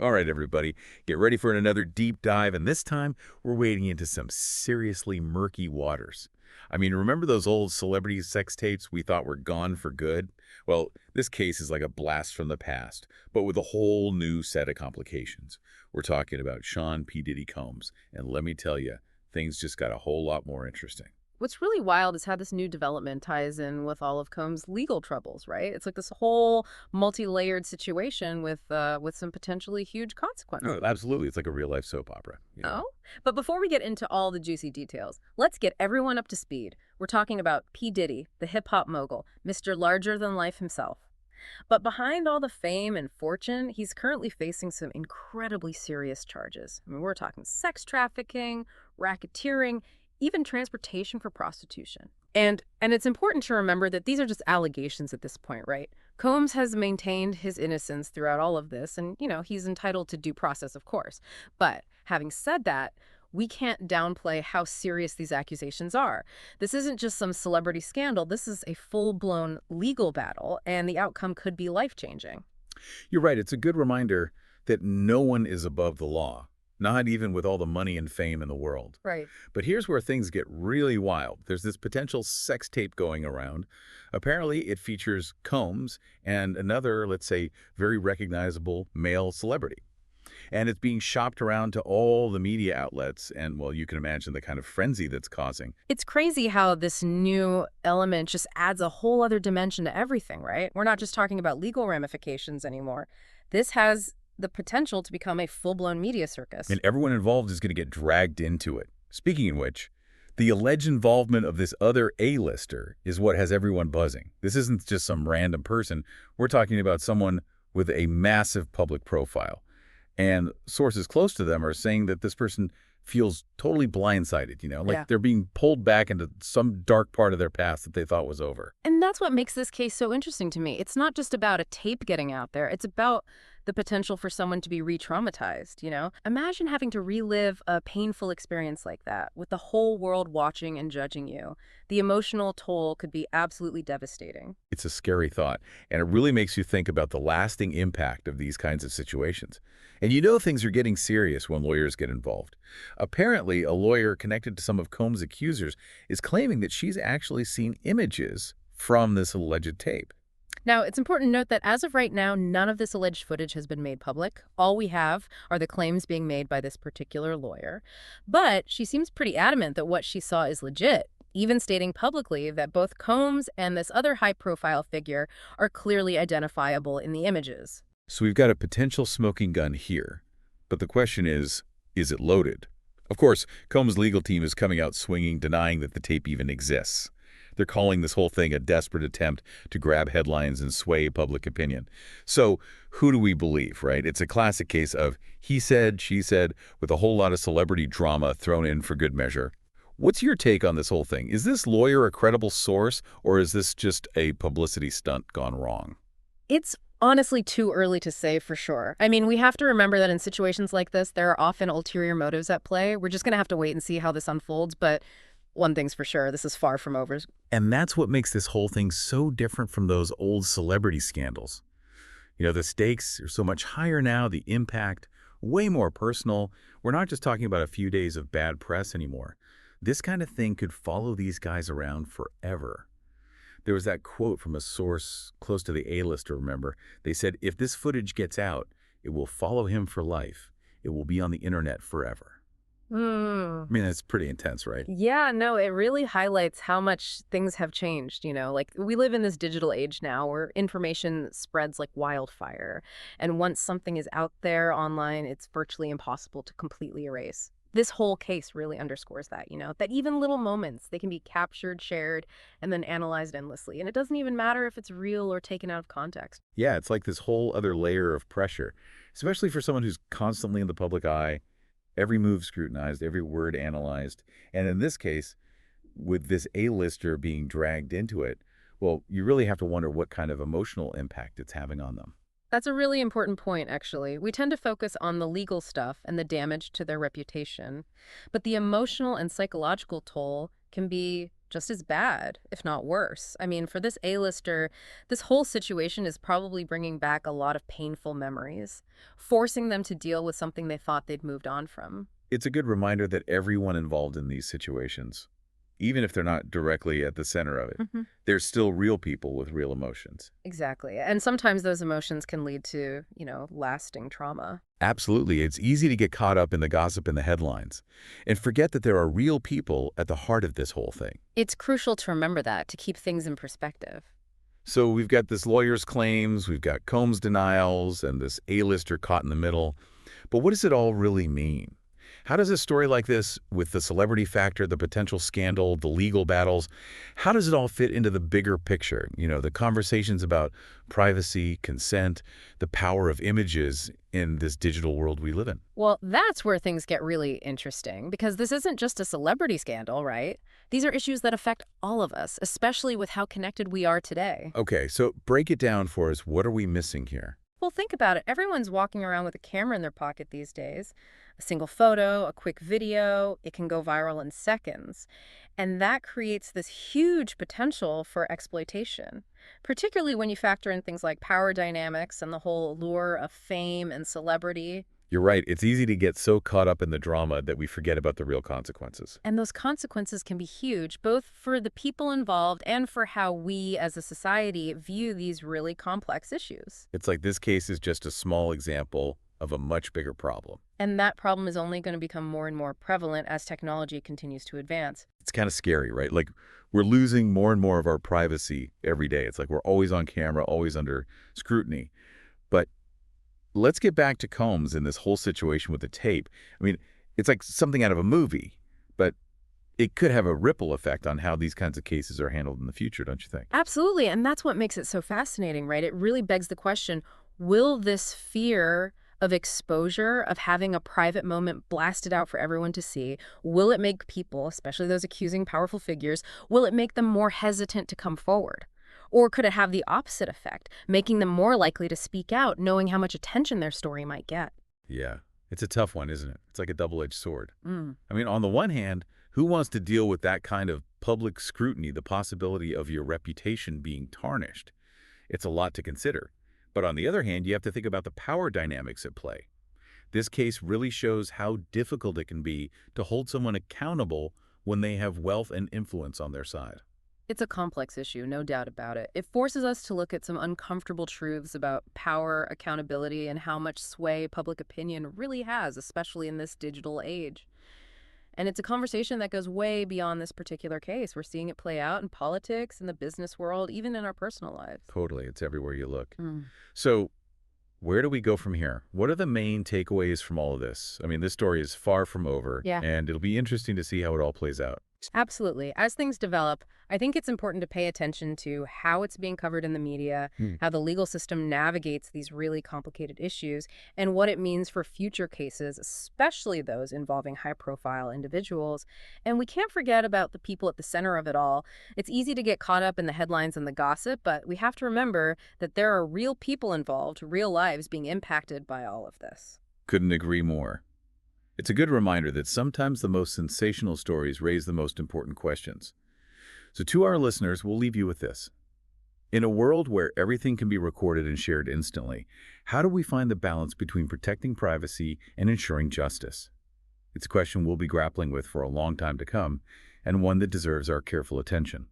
All right, everybody, get ready for another deep dive, and this time we're wading into some seriously murky waters. I mean, remember those old celebrity sex tapes we thought were gone for good? Well, this case is like a blast from the past, but with a whole new set of complications. We're talking about Sean P. Diddy Combs, and let me tell you, things just got a whole lot more interesting. What's really wild is how this new development ties in with all of Combs' legal troubles, right? It's like this whole multi-layered situation with some potentially huge Oh, consequences. absolutely. It's like a real-life soap opera. Oh, but before we get into all the juicy details, let's get everyone up to speed. We're talking about P. Diddy, the hip-hop mogul, Mr. Larger-than-life himself. But behind all the fame and fortune, he's currently facing some incredibly serious charges. I mean, we're talking sex trafficking, racketeering, even transportation for prostitution. And it's important to remember that these are just allegations at this point, right? Combs has maintained his innocence throughout all of this, and he's entitled to due process, of course. But having said that, we can't downplay how serious these accusations are. This isn't just some celebrity scandal. This is a full-blown legal battle, and the outcome could be life-changing. You're right. It's a good reminder that no one is above the law, not even with all the money and fame in the world. Right. But here's where things get really wild. There's this potential sex tape going around. Apparently, it features Combs and another, let's say, very recognizable male celebrity. And it's being shopped around to all the media outlets, and, well, you can imagine the kind of frenzy that's causing. It's crazy how this new element just adds a whole other dimension to everything, right? We're not just talking about legal ramifications anymore. This has the potential to become a full-blown media circus. And everyone involved is going to get dragged into it. Speaking of which, the alleged involvement of this other A-lister is what has everyone buzzing. This isn't just some random person. We're talking about someone with a massive public profile. And sources close to them are saying that this person feels totally blindsided, like Yeah. they're being pulled back into some dark part of their past that they thought was over. And that's what makes this case so interesting to me. It's not just about a tape getting out there. It's about the potential for someone to be re-traumatized. Imagine having to relive a painful experience like that with the whole world watching and judging you. The emotional toll could be absolutely devastating. It's a scary thought, and it really makes you think about the lasting impact of these kinds of situations. And things are getting serious when lawyers get involved. Apparently, a lawyer connected to some of Combs' accusers is claiming that she's actually seen images from this alleged tape. Now, it's important to note that as of right now, none of this alleged footage has been made public. All we have are the claims being made by this particular lawyer. But she seems pretty adamant that what she saw is legit, even stating publicly that both Combs and this other high-profile figure are clearly identifiable in the images. So we've got a potential smoking gun here. But the question is it loaded? Of course, Combs' legal team is coming out swinging, denying that the tape even exists. They're calling this whole thing a desperate attempt to grab headlines and sway public opinion. So who do we believe, right? It's a classic case of he said, she said, with a whole lot of celebrity drama thrown in for good measure. What's your take on this whole thing? Is this lawyer a credible source, or is this just a publicity stunt gone wrong? It's honestly too early to say for sure. I mean, we have to remember that in situations like this, there are often ulterior motives at play. We're just going to have to wait and see how this unfolds, but one thing's for sure, this is far from over. And that's what makes this whole thing so different from those old celebrity scandals. The stakes are so much higher now, the impact way more personal. We're not just talking about a few days of bad press anymore. This kind of thing could follow these guys around forever. There was that quote from a source close to the A-lister, remember? They said, if this footage gets out, it will follow him for life. It will be on the internet forever. Hmm. I mean, that's pretty intense, right? Yeah, no, it really highlights how much things have changed. Like we live in this digital age now where information spreads like wildfire. And once something is out there online, it's virtually impossible to completely erase. This whole case really underscores that, that even little moments, they can be captured, shared, and then analyzed endlessly. And it doesn't even matter if it's real or taken out of context. Yeah, it's like this whole other layer of pressure, especially for someone who's constantly in the public eye. Every move scrutinized, every word analyzed. And in this case, with this A-lister being dragged into it, well, you really have to wonder what kind of emotional impact it's having on them. That's a really important point, actually. We tend to focus on the legal stuff and the damage to their reputation, but the emotional and psychological toll can be just as bad, if not worse. I mean, for this A-lister, this whole situation is probably bringing back a lot of painful memories, forcing them to deal with something they thought they'd moved on from. It's a good reminder that everyone involved in these situations, even if they're not directly at the center of it, Hmm. they're still real people with real emotions. Exactly. And sometimes those emotions can lead to, lasting trauma. Absolutely. It's easy to get caught up in the gossip and the headlines and forget that there are real people at the heart of this whole thing. It's crucial to remember that, to keep things in perspective. So we've got this lawyer's claims, we've got Combs' denials, and this A-lister caught in the middle. But what does it all really mean? How does a story like this, with the celebrity factor, the potential scandal, the legal battles, how does it all fit into the bigger picture? The conversations about privacy, consent, the power of images in this digital world we live in. Well, that's where things get really interesting, because this isn't just a celebrity scandal, right? These are issues that affect all of us, especially with how connected we are today. Okay, so break it down for us. What are we missing here? Well, think about it. Everyone's walking around with a camera in their pocket these days. A single photo, a quick video, it can go viral in seconds. And that creates this huge potential for exploitation, particularly when you factor in things like power dynamics and the whole allure of fame and celebrity. You're right. It's easy to get so caught up in the drama that we forget about the real consequences. And those consequences can be huge, both for the people involved and for how we as a society view these really complex issues. It's like this case is just a small example of a much bigger problem. And that problem is only going to become more and more prevalent as technology continues to advance. It's kind of scary, right? Like we're losing more and more of our privacy every day. It's like we're always on camera, always under scrutiny. But let's get back to Combs and this whole situation with the tape. I mean, it's like something out of a movie, but it could have a ripple effect on how these kinds of cases are handled in the future, don't you think? Absolutely. And that's what makes it so fascinating, right? It really begs the question, will this fear of exposure, of having a private moment blasted out for everyone to see, will it make people, especially those accusing powerful figures, will it make them more hesitant to come forward? Or could it have the opposite effect, making them more likely to speak out, knowing how much attention their story might get? Yeah, it's a tough one, isn't it? It's like a double-edged sword. Mm. I mean, on the one hand, who wants to deal with that kind of public scrutiny, the possibility of your reputation being tarnished? It's a lot to consider. But on the other hand, you have to think about the power dynamics at play. This case really shows how difficult it can be to hold someone accountable when they have wealth and influence on their side. It's a complex issue, no doubt about it. It forces us to look at some uncomfortable truths about power, accountability, and how much sway public opinion really has, especially in this digital age. And it's a conversation that goes way beyond this particular case. We're seeing it play out in politics, in the business world, even in our personal lives. Totally, it's everywhere you look. Mm. So where do we go from here? What are the main takeaways from all of this? I mean, this story is far from over, Yeah. and it'll be interesting to see how it all plays out. Absolutely. As things develop, I think it's important to pay attention to how it's being covered in the media, how the legal system navigates these really complicated issues, and what it means for future cases, especially those involving high-profile individuals. And we can't forget about the people at the center of it all. It's easy to get caught up in the headlines and the gossip, but we have to remember that there are real people involved, real lives being impacted by all of this. Couldn't agree more. It's a good reminder that sometimes the most sensational stories raise the most important questions. So to our listeners, we'll leave you with this. In a world where everything can be recorded and shared instantly, how do we find the balance between protecting privacy and ensuring justice? It's a question we'll be grappling with for a long time to come, and one that deserves our careful attention.